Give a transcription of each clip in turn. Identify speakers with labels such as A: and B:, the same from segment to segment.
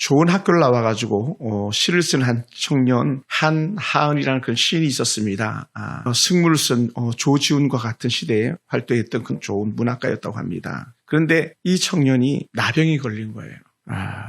A: 좋은 학교를 나와가지고 시를 쓴 한 청년 한하은이라는 그런 시인이 있었습니다. 승무를 쓴 조지훈과 같은 시대에 활동했던 그 좋은 문학가였다고 합니다. 그런데 이 청년이 나병이 걸린 거예요.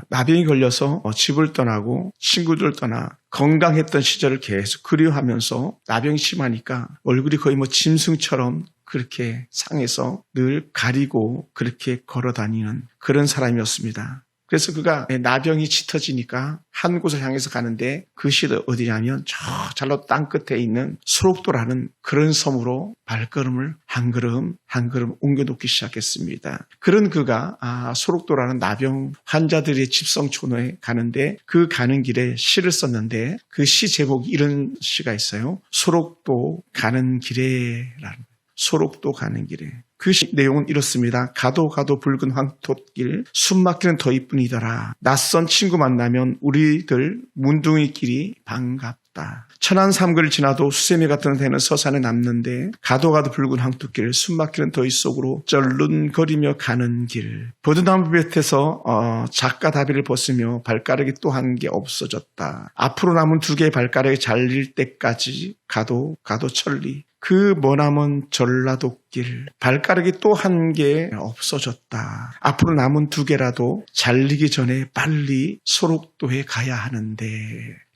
A: 나병이 걸려서 집을 떠나고 친구들을 떠나 건강했던 시절을 계속 그리워하면서 나병이 심하니까 얼굴이 거의 짐승처럼 그렇게 상해서 늘 가리고 그렇게 걸어다니는 그런 사람이었습니다. 그래서 그가 나병이 짙어지니까 한 곳을 향해서 가는데 그 시도 어디냐면 저 잘로 땅 끝에 있는 소록도라는 그런 섬으로 발걸음을 한 걸음 한 걸음 옮겨놓기 시작했습니다. 그런 그가 소록도라는 나병 환자들의 집성촌에 가는데 그 가는 길에 시를 썼는데 그 시 제목이 이런 시가 있어요. 소록도 가는 길에라는 소록도 가는 길에. 그 내용은 이렇습니다. 가도 붉은 황토길 숨막히는 더 이뿐이더라. 낯선 친구 만나면 우리들 문둥이끼리 반갑다. 천안 삼거리를 지나도 수세미 같은 데는 서산에 남는데 가도 붉은 황토길 숨막히는 더위 속으로 쩔른거리며 가는 길. 버드나무 볕에서 작가 다비를 벗으며 발가락이 또 한 개 없어졌다. 앞으로 남은 두 개의 발가락이 잘릴 때까지 가도 천리. 그 머나먼 전라도길 발가락이 또 한 개 없어졌다. 앞으로 남은 두 개라도 잘리기 전에 빨리 소록도에 가야 하는데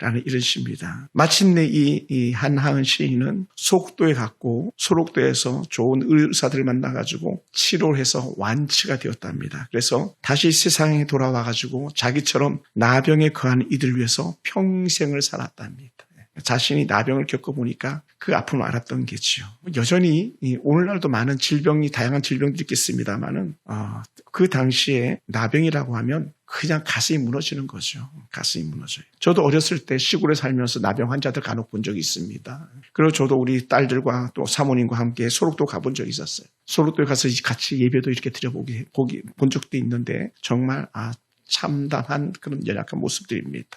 A: 라는 이런 시입니다. 마침내 이 한하은 시인은 소록도에 갔고 소록도에서 좋은 의사들을 만나가지고 치료를 해서 완치가 되었답니다. 그래서 다시 세상에 돌아와가지고 자기처럼 나병에 거한 이들 위해서 평생을 살았답니다. 자신이 나병을 겪어보니까 그 아픔을 알았던 게지요. 여전히 오늘날도 많은 다양한 질병들이 있겠습니다만은 그 당시에 나병이라고 하면 그냥 가슴이 무너지는 거죠. 가슴이 무너져요. 저도 어렸을 때 시골에 살면서 나병 환자들 간혹 본 적이 있습니다. 그리고 저도 우리 딸들과 또 사모님과 함께 소록도 가본 적이 있었어요. 소록도에 가서 같이 예배도 이렇게 본 적도 있는데 정말 참담한 그런 연약한 모습들입니다.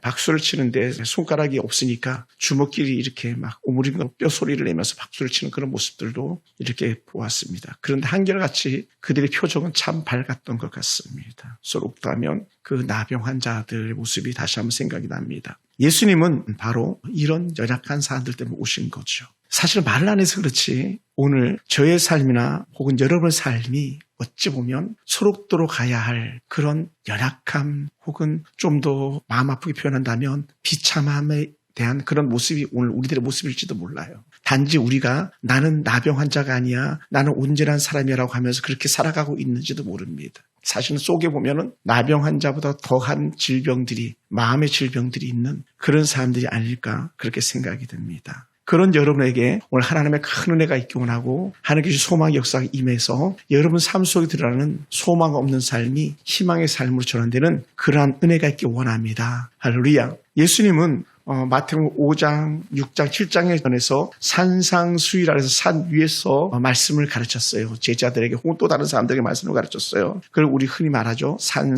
A: 박수를 치는데 손가락이 없으니까 주먹끼리 이렇게 막 오므리는 뼈 소리를 내면서 박수를 치는 그런 모습들도 이렇게 보았습니다. 그런데 한결같이 그들의 표정은 참 밝았던 것 같습니다. 소록도 하면 그 나병 환자들의 모습이 다시 한번 생각이 납니다. 예수님은 바로 이런 연약한 사람들 때문에 오신 거죠. 사실 말 안 해서 그렇지 오늘 저의 삶이나 혹은 여러분의 삶이 어찌 보면 소록도로 가야 할 그런 연약함 혹은 좀 더 마음 아프게 표현한다면 비참함에 대한 그런 모습이 오늘 우리들의 모습일지도 몰라요. 단지 우리가 나는 나병 환자가 아니야, 나는 온전한 사람이라고 하면서 그렇게 살아가고 있는지도 모릅니다. 사실은 속에 보면은 나병 환자보다 더한 질병들이, 마음의 질병들이 있는 그런 사람들이 아닐까 그렇게 생각이 듭니다. 그런 여러분에게 오늘 하나님의 큰 은혜가 있기 원하고 하나님께서 소망의 역사가 임해서 여러분 삶 속에 드러나는 소망 없는 삶이 희망의 삶으로 전환되는 그러한 은혜가 있기 원합니다. 할렐루야. 예수님은 마태복음 5장, 6장, 7장에 전해서 산상수유라 해서 산 위에서 말씀을 가르쳤어요. 제자들에게 혹은 또 다른 사람들에게 말씀을 가르쳤어요. 그걸 우리 흔히 말하죠. 산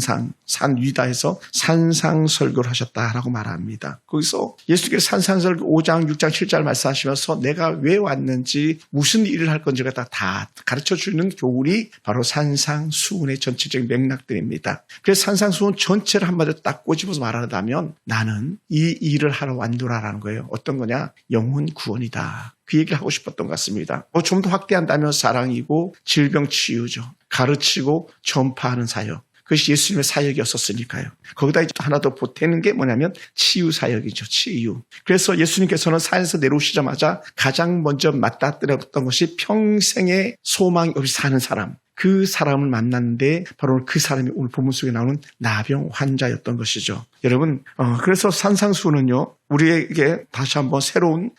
A: 위다 해서 산상설교를 하셨다라고 말합니다. 거기서 예수께서 산상설교 5장, 6장, 7장을 말씀하시면서 내가 왜 왔는지 무슨 일을 할 건지가 다 가르쳐주는 교훈이 바로 산상수훈의 전체적인 맥락들입니다. 그래서 산상수훈 전체를 한마디로 딱 꼬집어서 말하자면 나는 이 일을 하러 왔노라라는 거예요. 어떤 거냐? 영혼 구원이다. 그 얘기를 하고 싶었던 것 같습니다. 좀 더 확대한다면 사랑이고 질병 치유죠. 가르치고 전파하는 사역. 그것이 예수님의 사역이었었으니까요. 거기다 하나 더 보태는 게 뭐냐면 치유 사역이죠. 치유. 그래서 예수님께서는 산에서 내려오시자마자 가장 먼저 맞닥뜨렸던 것이 평생의 소망이 없이 사는 사람. 그 사람을 만났는데 바로 그 사람이 오늘 본문 속에 나오는 나병 환자였던 것이죠. 여러분, 그래서 산상수훈은요, 우리에게 다시 한번 새로운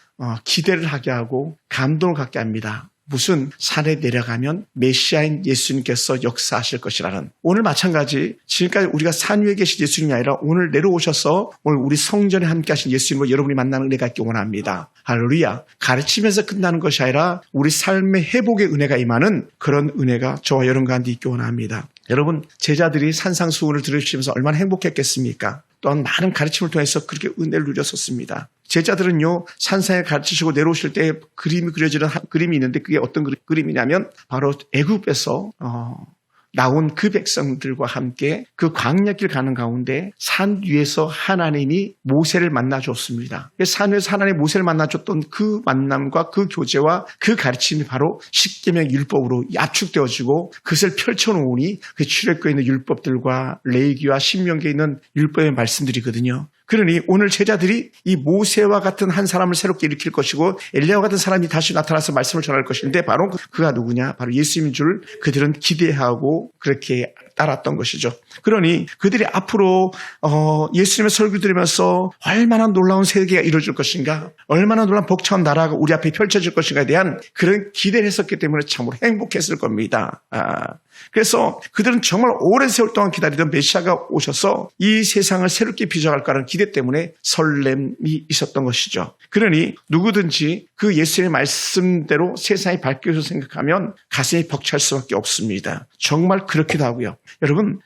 A: 기대를 하게 하고 감동을 갖게 합니다. 무슨 산에 내려가면 메시아인 예수님께서 역사하실 것이라는. 오늘 마찬가지 지금까지 우리가 산 위에 계신 예수님이 아니라 오늘 내려오셔서 오늘 우리 성전에 함께 하신 예수님을 여러분이 만나는 은혜가 있기 원합니다. 할렐루야. 가르치면서 끝나는 것이 아니라 우리 삶의 회복의 은혜가 임하는 그런 은혜가 저와 여러분 가운데 있기 원합니다. 여러분, 제자들이 산상수훈을 들으시면서 얼마나 행복했겠습니까? 또한 많은 가르침을 통해서 그렇게 은혜를 누렸었습니다. 제자들은요, 산상에 가르치시고 내려오실 때 그림이 그려지는 그림이 있는데 그게 어떤 그림이냐면 바로 애굽에서 나온 그 백성들과 함께 그 광야길 가는 가운데 산 위에서 하나님이 모세를 만나 줬습니다. 산 위에서 하나님이 모세를 만나 줬던 그 만남과 그 교제와 그 가르침이 바로 십계명 율법으로 압축되어지고 그것을 펼쳐놓으니 그 출애굽기에 있는 율법들과 레위기와 신명기에 있는 율법의 말씀들이거든요. 그러니 오늘 제자들이 이 모세와 같은 한 사람을 새롭게 일으킬 것이고 엘리야와 같은 사람이 다시 나타나서 말씀을 전할 것인데 바로 그가 누구냐? 바로 예수님인 줄 그들은 기대하고 그렇게 따랐던 것이죠. 그러니 그들이 앞으로 예수님의 설교 들으면서 얼마나 놀라운 세계가 이루어질 것인가, 얼마나 놀라운 벅찬 나라가 우리 앞에 펼쳐질 것인가에 대한 그런 기대를 했었기 때문에 참으로 행복했을 겁니다. 그래서 그들은 정말 오랜 세월 동안 기다리던 메시아가 오셔서 이 세상을 새롭게 빚어갈 거라는 기대 때문에 설렘이 있었던 것이죠. 그러니 누구든지 그 예수님의 말씀대로 세상이 밝혀서 생각하면 가슴이 벅찰 수밖에 없습니다. 정말 그렇기도 하고요. 여러분,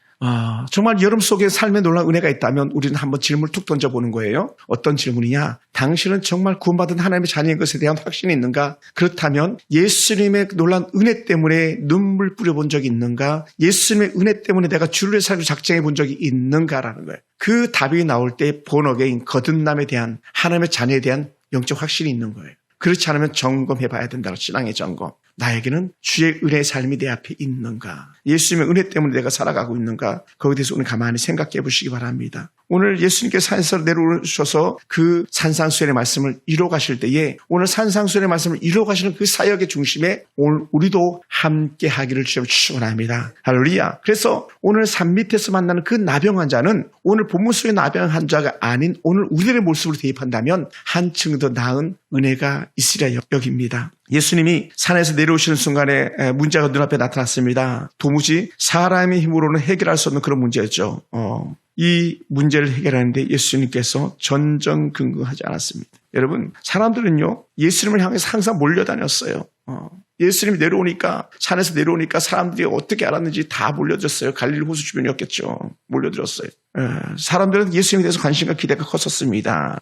A: 정말 여름 속에 삶에 놀라운 은혜가 있다면 우리는 한번 질문을 툭 던져보는 거예요. 어떤 질문이냐? 당신은 정말 구원받은 하나님의 자녀인 것에 대한 확신이 있는가? 그렇다면 예수님의 놀라운 은혜 때문에 눈물 뿌려본 적이 있는가? 예수님의 은혜 때문에 내가 주를 살고 작정해 본 적이 있는가라는 거예요. 그 답이 나올 때 본어게인 거듭남에 대한 하나님의 자녀에 대한 영적 확신이 있는 거예요. 그렇지 않으면 점검해 봐야 된다고, 신앙의 점검. 나에게는 주의 은혜의 삶이 내 앞에 있는가? 예수님의 은혜 때문에 내가 살아가고 있는가? 거기에 대해서 오늘 가만히 생각해 보시기 바랍니다. 오늘 예수님께서 산에서 내려오셔서 그 산상수훈의 말씀을 이루어 가실 때에 오늘 산상수훈의 말씀을 이루어 가시는 그 사역의 중심에 오늘 우리도 함께 하기를 주님으로 축원합니다. 할렐루야. 그래서 오늘 산 밑에서 만나는 그 나병 환자는 오늘 본문 속의 나병 환자가 아닌 오늘 우리들의 모습으로 대입한다면 한층 더 나은 은혜가 있으리라 여깁니다. 예수님이 산에서 내려오시는 순간에 문제가 눈앞에 나타났습니다. 도무지 사람의 힘으로는 해결할 수 없는 그런 문제였죠. 이 문제를 해결하는데 예수님께서 전전긍긍하지 않았습니다. 여러분, 사람들은요, 예수님을 향해서 항상 몰려다녔어요. 예수님이 내려오니까, 산에서 내려오니까 사람들이 어떻게 알았는지 다 몰려들었어요. 갈릴리 호수 주변이었겠죠. 몰려들었어요. 사람들은 예수님에 대해서 관심과 기대가 컸었습니다.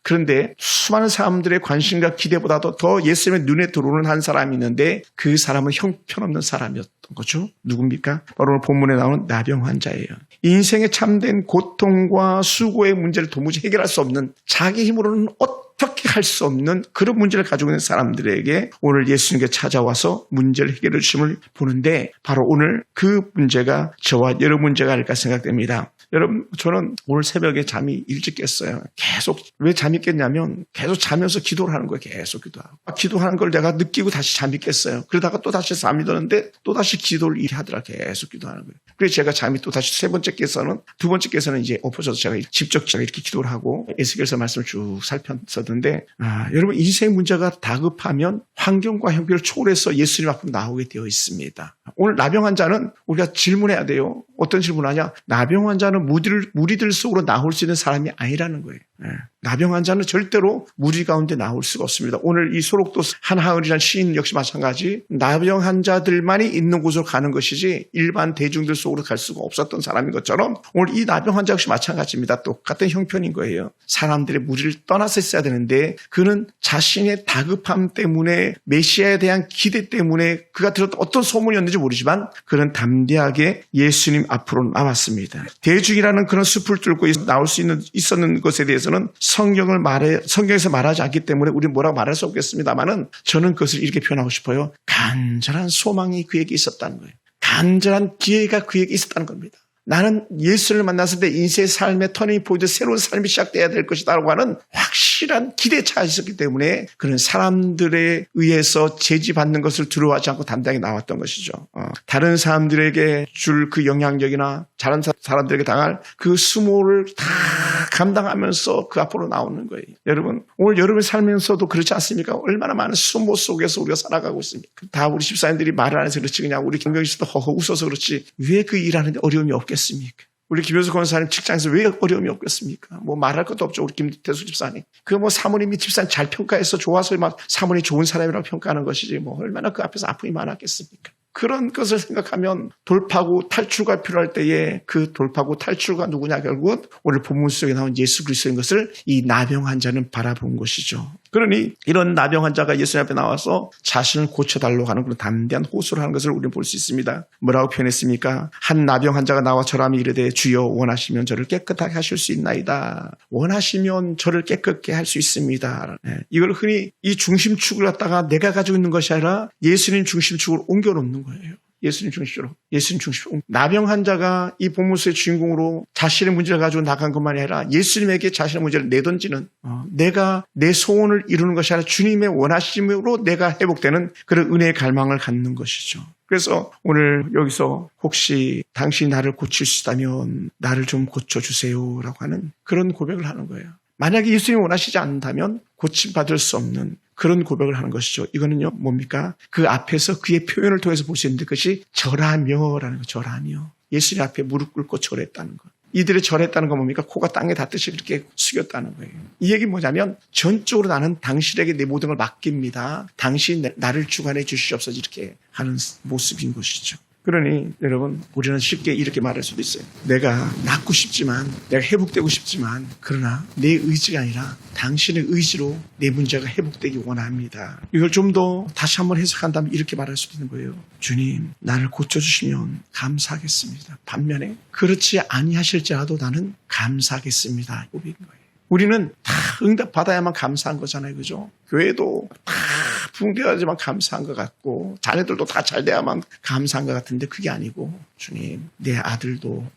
A: 그런데 수많은 사람들의 관심과 기대보다도 더 예수님의 눈에 들어오는 한 사람이 있는데 그 사람은 형편없는 사람이었던 거죠. 누굽니까? 바로 오늘 본문에 나오는 나병 환자예요. 인생의 참된 고통과 수고의 문제를 도무지 해결할 수 없는, 자기 힘으로는 어떻게 할 수 없는 그런 문제를 가지고 있는 사람들에게 오늘 예수님께 찾아와서 문제를 해결해 주심을 보는데 바로 오늘 그 문제가 저와 여러분 문제가 아닐까 생각됩니다. 여러분, 저는 오늘 새벽에 잠이 일찍 깼어요. 계속, 왜 잠이 깼냐면 계속 자면서 기도를 하는 거예요. 계속 기도하고. 기도하는 걸 내가 느끼고 다시 잠이 깼어요. 그러다가 또 다시 잠이 드는데 또 다시 기도를 이렇게 하더라. 계속 기도하는 거예요. 그래서 제가 잠이 또 다시 세 번째 깨서는, 두 번째 깨서는 이제 엎어져서 제가 직접 이렇게 기도를 하고 에스겔서 말씀을 쭉 살폈었는데, 여러분, 인생의 문제가 다급하면 환경과 형편을 초월해서 예수님 앞으로 나오게 되어 있습니다. 오늘 나병 환자는 우리가 질문해야 돼요. 어떤 질문을 하냐? 나병 환자는 무리들 속으로 나올 수 있는 사람이 아니라는 거예요. 나병 환자는 절대로 무리 가운데 나올 수가 없습니다. 오늘 이 소록도 한하을이라는 시인 역시 마찬가지, 나병 환자들만이 있는 곳으로 가는 것이지 일반 대중들 속으로 갈 수가 없었던 사람인 것처럼 오늘 이 나병 환자 역시 마찬가지입니다. 똑같은 형편인 거예요. 사람들의 무리를 떠나서 있어야 되는데 그는 자신의 다급함 때문에, 메시아에 대한 기대 때문에, 그가 들었던 어떤 소문이었는지 모르지만 그는 담대하게 예수님 앞으로 나왔습니다. 대중이라는 그런 숲을 뚫고 나올 수 있었는 것에 대해서는 성경에서 말하지 않기 때문에 우리는 뭐라고 말할 수 없겠습니다만은 저는 그것을 이렇게 표현하고 싶어요. 간절한 소망이 그에게 있었다는 거예요. 간절한 기회가 그에게 있었다는 겁니다. 나는 예수를 만났을 때 인생의 삶의 터닝 포인트, 새로운 삶이 시작돼야 될 것이다라고 하는 확실한 기대차가 있었기 때문에 그런 사람들에 의해서 제지받는 것을 두려워하지 않고 담대하게 나왔던 것이죠. 다른 사람들에게 줄 그 영향력이나 다른 사람들에게 당할 그 수모를 다 감당하면서 그 앞으로 나오는 거예요. 여러분, 오늘 여러분이 살면서도 그렇지 않습니까? 얼마나 많은 수모 속에서 우리가 살아가고 있습니까? 다 우리 집사님들이 말을 안 해서 그렇지, 그냥 우리 경경씨도 허허 웃어서 그렇지 왜 그 일하는데 어려움이 없겠습니까? 우리 김효수 권사님 직장에서 왜 어려움이 없겠습니까? 뭐 말할 것도 없죠. 우리 김태수 집사님. 그 뭐 사모님이 집사님 잘 평가해서 좋아서 막 사모님이 좋은 사람이라고 평가하는 것이지 뭐 얼마나 그 앞에서 아픔이 많았겠습니까? 그런 것을 생각하면 돌파구 탈출가 필요할 때에 그 돌파구 탈출가 누구냐? 결국 오늘 본문 속에 나온 예수 그리스도인 것을 이 나병 환자는 바라본 것이죠. 그러니 이런 나병 환자가 예수님 앞에 나와서 자신을 고쳐달라고 하는 그런 담대한 호소를 하는 것을 우리는 볼 수 있습니다. 뭐라고 표현했습니까? 한 나병 환자가 나와 저람이 이르되 주여 원하시면 저를 깨끗하게 하실 수 있나이다. 원하시면 저를 깨끗게 할 수 있습니다. 이걸 흔히 이 중심축을 갖다가 내가 가지고 있는 것이 아니라 예수님 중심축으로 옮겨놓는 거예요. 예수님 중심으로. 예수님 중심으로. 나병 환자가 이 본문서의 주인공으로 자신의 문제를 가지고 나간 것만이 아니라 예수님에게 자신의 문제를 내던지는 내가 내 소원을 이루는 것이 아니라 주님의 원하심으로 내가 회복되는 그런 은혜의 갈망을 갖는 것이죠. 그래서 오늘 여기서 혹시 당신이 나를 고칠 수 있다면 나를 좀 고쳐주세요라고 하는 그런 고백을 하는 거예요. 만약에 예수님이 원하시지 않는다면 고침받을 수 없는 그런 고백을 하는 것이죠. 이거는요, 뭡니까? 그 앞에서 그의 표현을 통해서 볼 수 있는데 그것이 절하며라는 거, 절하며. 예수님 앞에 무릎 꿇고 절했다는 것. 이들이 절했다는 건 뭡니까? 코가 땅에 닿듯이 그렇게 숙였다는 거예요. 이 얘기는 뭐냐면 전적으로 나는 당신에게 내 모든 걸 맡깁니다. 당신 나를 주관해 주시옵소서 이렇게 하는 모습인 것이죠. 그러니 여러분 우리는 쉽게 이렇게 말할 수도 있어요. 내가 낫고 싶지만 내가 회복되고 싶지만 그러나 내 의지가 아니라 당신의 의지로 내 문제가 회복되기 원합니다. 이걸 좀 더 다시 한번 해석한다면 이렇게 말할 수도 있는 거예요. 주님 나를 고쳐주시면 감사하겠습니다. 반면에 그렇지 아니하실지라도 나는 감사하겠습니다. 고백인 거예요. 우리는 다 응답받아야만 감사한 거잖아요. 그죠? 교회도 다 붕괴하지만 감사한 것 같고 자녀들도 다 잘 돼야만 감사한 것 같은데 그게 아니고 주님 내 아들도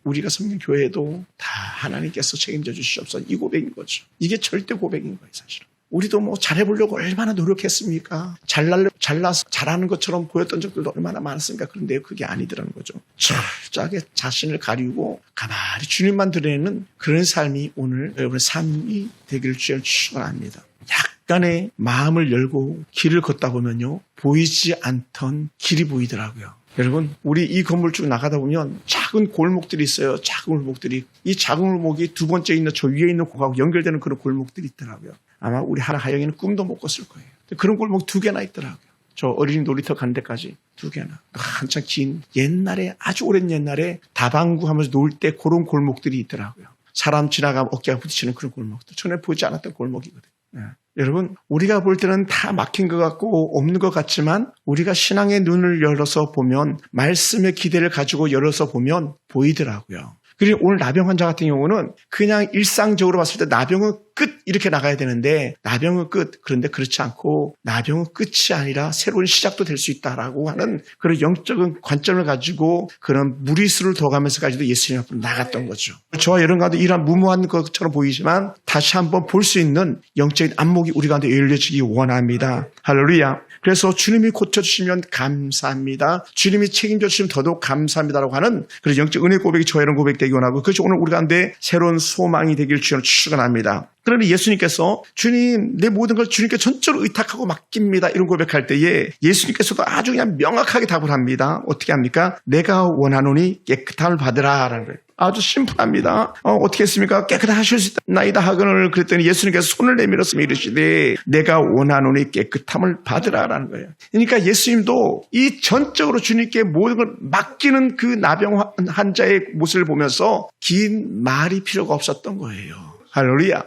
A: 우리가 섬긴 교회도 다 하나님께서 책임져 주시옵소서 이 고백인 거죠. 이게 절대 고백인 거예요. 사실은. 우리도 뭐 잘해보려고 얼마나 노력했습니까? 잘나서 잘하는 것처럼 보였던 적들도 얼마나 많았습니까? 그런데 그게 아니더라는 거죠. 철저하게 자신을 가리고 가만히 주님만 드러내는 그런 삶이 오늘 여러분의 삶이 되기를 주여 축원합니다. 약간의 마음을 열고 길을 걷다 보면요. 보이지 않던 길이 보이더라고요. 여러분 우리 이 건물 쭉 나가다 보면 작은 골목들이 있어요. 작은 골목들이. 이 작은 골목이 두 번째 있는 저 위에 있는 곳하고 연결되는 그런 골목들이 있더라고요. 아마 우리 하영이는 꿈도 못 꿨을 거예요. 그런 골목 2개나 있더라고요. 저 어린이 놀이터 가는 데까지 2개나. 한참 긴 옛날에 아주 오랜 옛날에 다방구 하면서 놀 때 그런 골목들이 있더라고요. 사람 지나가면 어깨가 부딪히는 그런 골목들. 전에 보지 않았던 골목이거든요. 네. 여러분 우리가 볼 때는 다 막힌 것 같고 없는 것 같지만 우리가 신앙의 눈을 열어서 보면 말씀의 기대를 가지고 열어서 보면 보이더라고요. 그리고 오늘 나병 환자 같은 경우는 그냥 일상적으로 봤을 때 나병은 끝 이렇게 나가야 되는데 나병은 끝. 그런데 그렇지 않고 나병은 끝이 아니라 새로운 시작도 될 수 있다라고 하는 그런 영적인 관점을 가지고 그런 무리수를 둬가면서까지도 예수님 앞으로 나갔던 거죠. 저와 여러분 가운데 이런 무모한 것처럼 보이지만 다시 한번 볼 수 있는 영적인 안목이 우리 가운데 열려지기 원합니다. 할렐루야. 그래서 주님이 고쳐주시면 감사합니다. 주님이 책임져 주시면 더더욱 감사합니다라고 하는 그런 영적 은혜 고백이 저와 여러분 고백되기 원하고 그것이 오늘 우리 가운데 새로운 소망이 되길 주여 축원합니다. 그러니 예수님께서 주님 내 모든 걸 주님께 전적으로 의탁하고 맡깁니다. 이런 고백할 때에 예수님께서도 아주 그냥 명확하게 답을 합니다. 어떻게 합니까? 내가 원하노니 깨끗함을 받으라라는 거예요. 아주 심플합니다. 어떻게 했습니까? 깨끗하게 하실 수 있나이다 하거늘 그랬더니 예수님께서 손을 내밀어서 이르시되 내가 원하노니 깨끗함을 받으라라는 거예요. 그러니까 예수님도 이 전적으로 주님께 모든 걸 맡기는 그 나병 환자의 모습을 보면서 긴 말이 필요가 없었던 거예요. 할렐루야.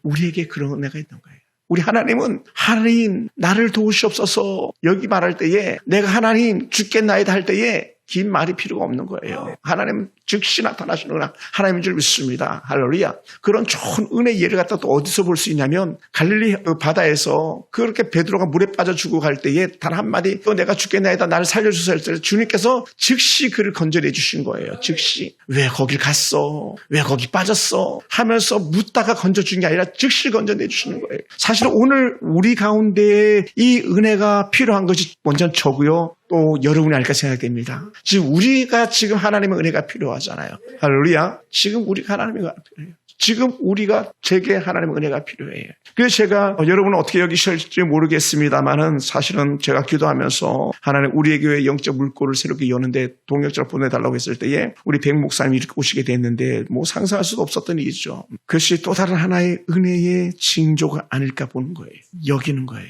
A: 우리에게 그런 은혜가 있는 거예요. 우리 하나님은 하나님 나를 도우시옵소서 여기 말할 때에 내가 하나님 죽겠나이다 할 때에 긴 말이 필요가 없는 거예요. 하나님은 즉시 나타나시는구나. 하나님인 줄 믿습니다. 할렐루야. 그런 좋은 은혜 예를 갖다 또 어디서 볼 수 있냐면 갈릴리 바다에서 그렇게 베드로가 물에 빠져 죽고 갈 때에 단 한마디 내가 죽겠나이다 나를 살려주소서 할 때 주님께서 즉시 그를 건져내 주신 거예요. 즉시. 왜 거길 갔어? 왜 거기 빠졌어? 하면서 묻다가 건져준 게 아니라 즉시 건져내 주시는 거예요. 사실 오늘 우리 가운데 이 은혜가 필요한 것이 먼저 저고요. 또 여러분이 알까 생각됩니다. 지금 우리가 지금 하나님의 은혜가 필요하잖아요. 할렐루야. 지금 우리가 하나님의 은혜가 필요해요. 지금 우리가 제게 하나님의 은혜가 필요해요. 그래서 제가 여러분은 어떻게 여기실지 모르겠습니다만은 사실은 제가 기도하면서 하나님 우리의 교회 영적 물꼬를 새롭게 여는데 동역자를 보내달라고 했을 때에 우리 백 목사님이 이렇게 오시게 됐는데 뭐 상상할 수도 없었던 일이죠. 그것이 또 다른 하나의 은혜의 징조가 아닐까 보는 거예요. 여기는 거예요.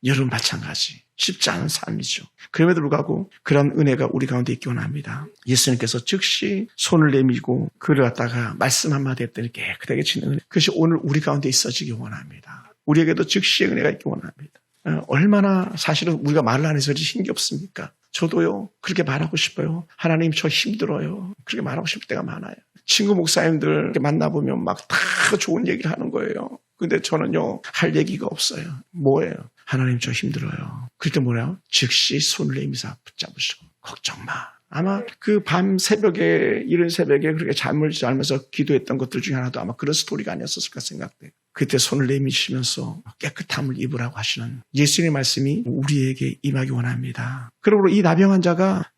A: 여러분 마찬가지. 쉽지 않은 삶이죠. 그럼에도 불구하고 그런 은혜가 우리 가운데 있기 원합니다. 예수님께서 즉시 손을 내밀고 그를 갖다가 말씀 한마디 했더니 깨끗하게 치는 은혜. 그것이 오늘 우리 가운데 있어지기 원합니다. 우리에게도 즉시의 은혜가 있기 원합니다. 얼마나 사실은 우리가 말을 안 해서 힘이 없습니까? 저도요, 그렇게 말하고 싶어요. 하나님, 저 힘들어요. 그렇게 말하고 싶을 때가 많아요. 친구 목사님들 만나보면 막 다 좋은 얘기를 하는 거예요. 근데 저는요, 할 얘기가 없어요. 뭐예요? 하나님, 저 힘들어요. 그럴 때 뭐래요? 즉시 손을 내밀어 붙잡으시고, 걱정 마. 아마 그 밤 새벽에, 이른 새벽에 그렇게 잠을 자면서 기도했던 것들 중에 하나도 아마 그런 스토리가 아니었을까 생각돼요. 그때 손을 내미시면서 깨끗함을 입으라고 하시는 예수님의 말씀이 우리에게 임하기 원합니다. 그러므로 이 나병 환자가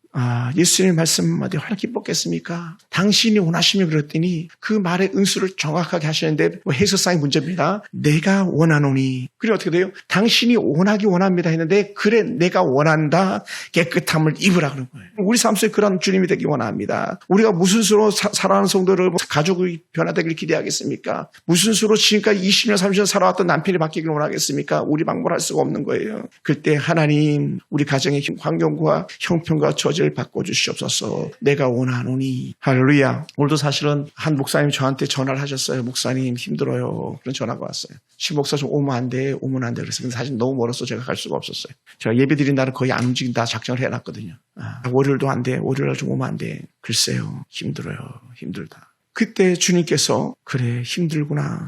A: 예수님의 말씀 한마디 활기 뽑겠습니까? 당신이 원하시면 그랬더니 그 말의 은수를 정확하게 하시는데 해석상의 문제입니다. 내가 원하노니. 그리고 어떻게 돼요? 당신이 원하기 원합니다 했는데 그래 내가 원한다. 깨끗함을 입으라 그런 거예요. 우리 삶 속에 그런 주님이 되기 원합니다. 우리가 무슨 수로 살아가는 성도를 가족이 변화되길 기대하겠습니까? 무슨 수로 지금까지 20년 30년 살아왔던 남편이 바뀌길 원하겠습니까? 우리 방법할 수가 없는 거예요. 그때 하나님 우리 가정의 환경과 형편과 저질 바꿔주시옵소서. 내가 원하노니. 할렐루야. 오늘도 사실은 한 목사님이 저한테 전화를 하셨어요. 목사님 힘들어요. 그런 전화가 왔어요. 신목사 좀 오면 안 돼. 오면 안 돼. 그래서 근데 사실 너무 멀어서 제가 갈 수가 없었어요. 제가 예배 드린 날은 거의 안 움직인다 작정을 해놨거든요. 월요일도 안 돼. 월요일 날 좀 오면 안 돼. 글쎄요. 힘들어요. 힘들다. 그때 주님께서 그래 힘들구나.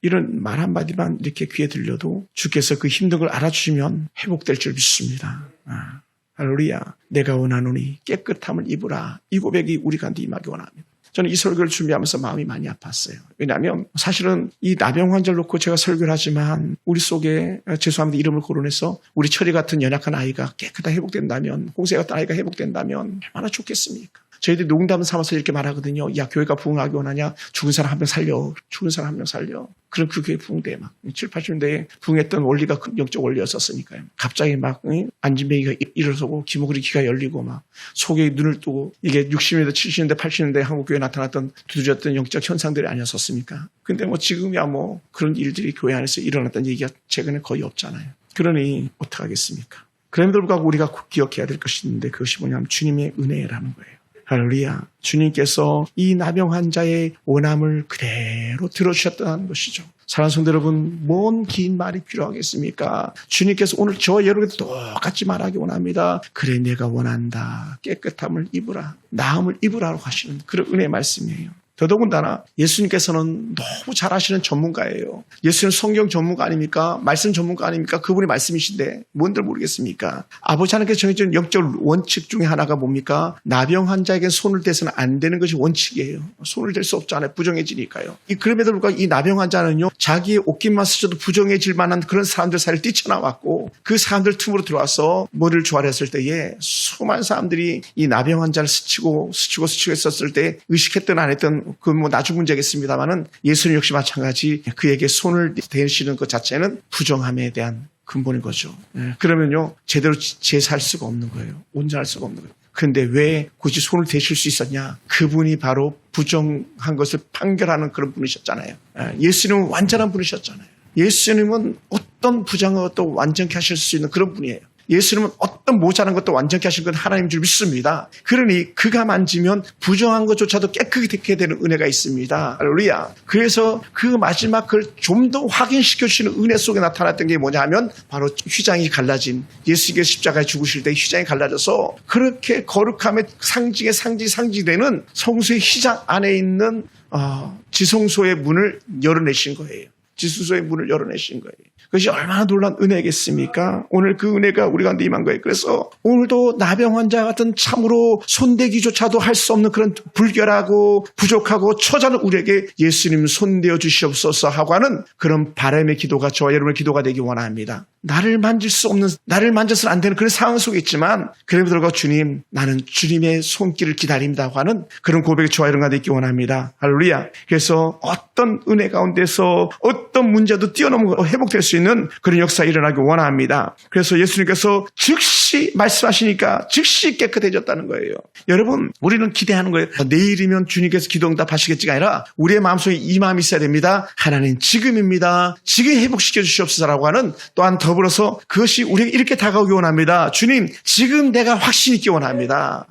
A: 이런 말 한마디만 이렇게 귀에 들려도 주께서 그 힘든 걸 알아주시면 회복될 줄 믿습니다. 할렐루야. 내가 원하노니 깨끗함을 입으라. 이 고백이 우리 가운데 임하기 원합니다. 저는 이 설교를 준비하면서 마음이 많이 아팠어요. 왜냐하면 사실은 이 나병 환자를 놓고 제가 설교를 하지만 우리 속에 죄송합니다. 이름을 거론해서 우리 철이 같은 연약한 아이가 깨끗하게 회복된다면 홍세 같은 아이가 회복된다면 얼마나 좋겠습니까? 저희들이 농담 삼아서 이렇게 말하거든요. 야, 교회가 부흥하기 원하냐? 죽은 사람 한 명 살려. 그럼 그 교회 부흥돼 막 7, 80년대에 부흥했던 원리가 영적 원리였었으니까요. 갑자기 막 안진뱅이가 일어서고 기모그리 귀가 열리고 막 속에 눈을 뜨고 이게 60년대, 70년대, 80년대 한국 교회에 나타났던 두드렸던 영적 현상들이 아니었었습니까? 근데 뭐 지금이야 뭐 그런 일들이 교회 안에서 일어났다는 얘기가 최근에 거의 없잖아요. 그러니 어떡하겠습니까? 그럼에도 불구하고 우리가 꼭 기억해야 될 것이 있는데 그것이 뭐냐면 주님의 은혜라는 거예요. 할렐루야. 주님께서 이 나병 환자의 원함을 그대로 들어주셨다는 것이죠. 사랑하는 성도 여러분, 뭔 긴 말이 필요하겠습니까? 주님께서 오늘 저와 여러분께 똑같이 말하기 원합니다. 그래 내가 원한다. 깨끗함을 입으라. 나음을 입으라고 하시는 그런 은혜의 말씀이에요. 더더군다나 예수님께서는 너무 잘 아시는 전문가예요. 예수는 성경 전문가 아닙니까? 말씀 전문가 아닙니까? 그분이 말씀이신데 뭔들 모르겠습니까? 아버지 하나님께서 정해준 영적 원칙 중에 하나가 뭡니까? 나병 환자에게 손을 대서는 안 되는 것이 원칙이에요. 손을 댈 수 없잖아요. 부정해지니까요. 그럼에도 불구하고 이 나병 환자는요. 자기의 옷깃만 스쳐도 부정해질 만한 그런 사람들 사이를 뛰쳐나왔고 그 사람들 틈으로 들어와서 머리를 조아렸을 때에 수많은 사람들이 이 나병 환자를 스치고 했었을 때 의식했든 안 했든 그건 뭐 나중 문제겠습니다만은 예수님 역시 마찬가지 그에게 손을 대시는 것 자체는 부정함에 대한 근본인 거죠. 그러면요 제대로 제사할 수가 없는 거예요. 온전할 수가 없는 거예요. 그런데 왜 굳이 손을 대실 수 있었냐? 그분이 바로 부정한 것을 판결하는 그런 분이셨잖아요. 예수님은 완전한 분이셨잖아요. 예수님은 어떤 부정한 것도 완전케 하실 수 있는 그런 분이에요. 예수님은 어떤 모자란 것도 완전케 하신 건 하나님인 줄 믿습니다. 그러니 그가 만지면 부정한 것조차도 깨끗하게 되는 은혜가 있습니다. 할렐루야. 그래서 그 마지막 그걸 좀 더 확인시켜 주시는 은혜 속에 나타났던 게 뭐냐 하면 바로 휘장이 갈라진 예수께서 십자가에 죽으실 때 휘장이 갈라져서 그렇게 거룩함의 상징되는 성소의 휘장 안에 있는 지성소의 문을 열어내신 거예요. 지성소의 문을 열어내신 거예요. 그것이 얼마나 놀라운 은혜겠습니까? 오늘 그 은혜가 우리 가운데 임한 거예요. 그래서 오늘도 나병 환자 같은 참으로 손대기조차도 할 수 없는 그런 불결하고 부족하고 처자는 우리에게 예수님 손대어 주시옵소서 하고 하는 그런 바람의 기도가 저와 여러분의 기도가 되기 원합니다. 나를 만질 수 없는, 나를 만져서는 안 되는 그런 상황 속에 있지만 그럼에도 불구하고 주님, 나는 주님의 손길을 기다린다고 하는 그런 고백이 저와 여러분 가운데 있기 원합니다. 할렐루야. 그래서 어떤 은혜 가운데서 어떤 문제도 뛰어넘고 회복될 수 있는 그런 역사 일어나기 원합니다. 그래서 예수님께서 즉시 말씀하시니까 즉시 깨끗해졌다는 거예요. 여러분, 우리는 기대하는 거예요. 내일이면 주님께서 기도 응답하시겠지가 아니라 우리의 마음속에 이 마음이 있어야 됩니다. 하나님 지금입니다. 지금 회복시켜 주시옵소서라고 하는, 또한 더불어서 그것이 우리에게 이렇게 다가오기 원합니다. 주님, 지금 내가 확신 있기 원합니다.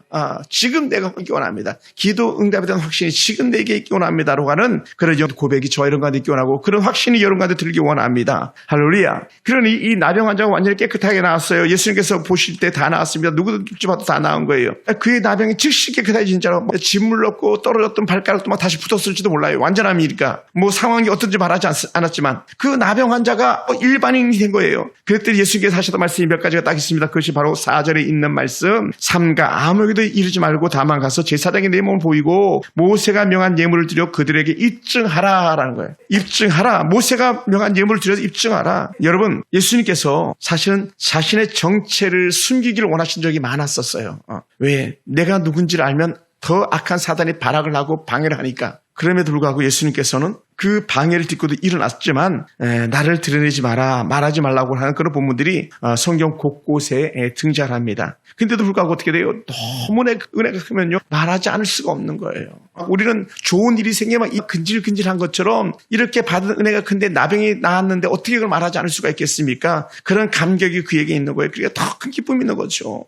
A: 지금 내가 있기 원합니다. 기도 응답에 대한 확신이 지금 내게 있기 원합니다라고 하는 그런 고백이 저와 여러분 가운데 있기 원하고, 그런 확신이 여러분 가운데 들기 원합니다. 할렐루야. 그러니 이 나병 환자가 완전히 깨끗하게 나왔어요. 예수님께서 보실 때 다 나왔습니다. 누구도 줍지 봐도 다 나온 거예요. 그의 나병이 즉시 깨끗하게, 진짜로 진물 넣고 떨어졌던 발가락도 막 다시 붙었을지도 몰라요. 완전함이니까. 뭐 상황이 어떤지 말하지 않았지만 그 나병 환자가 일반인이 된 거예요. 그랬더니 예수님께서 하셨던 말씀이 몇 가지가 딱 있습니다. 그것이 바로 4절에 있는 말씀, 삼가 아무에게도 이르지 말고 다만 가서 제사장의 내 몸을 보이고 모세가 명한 예물을 드려 그들에게 입증하라라는 거예요. 입증하라. 모세가 명한 예물을 드려서 입증하라. 여러분, 예수님께서 사실은 자신의 정체를 숨기기를 원하신 적이 많았었어요. 왜? 내가 누군지를 알면 더 악한 사단이 발악을 하고 방해를 하니까. 그럼에도 불구하고 예수님께서는 그 방해를 딛고도 일어났지만 나를 드러내지 마라, 말하지 말라고 하는 그런 본문들이 성경 곳곳에 등장을 합니다. 근데도 불구하고 어떻게 돼요? 너무 은혜가 크면요, 말하지 않을 수가 없는 거예요. 우리는 좋은 일이 생기면 이 근질근질한 것처럼 이렇게 받은 은혜가 큰데 나병이 나았는데 어떻게 그걸 말하지 않을 수가 있겠습니까? 그런 감격이 그에게 있는 거예요. 그러니까 더 큰 기쁨이 있는 거죠.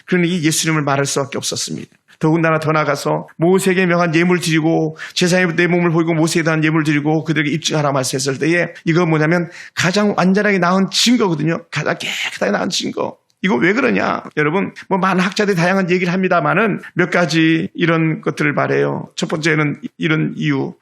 A: 그러니 예수님을 말할 수밖에 없었습니다. 더군다나 더 나가서 모세에게 명한 예물 드리고 제사장의 내 몸을 보이고 모세에 대한 예물 드리고 그들에게 입증하라 말씀했을 때에, 이거 뭐냐면 가장 완전하게 나은 증거거든요. 가장 깨끗하게 나은 증거. 이거 왜 그러냐? 여러분, 뭐 많은 학자들이 다양한 얘기를 합니다만은 몇 가지 이런 것들을 말해요. 첫 번째는 이런 이유.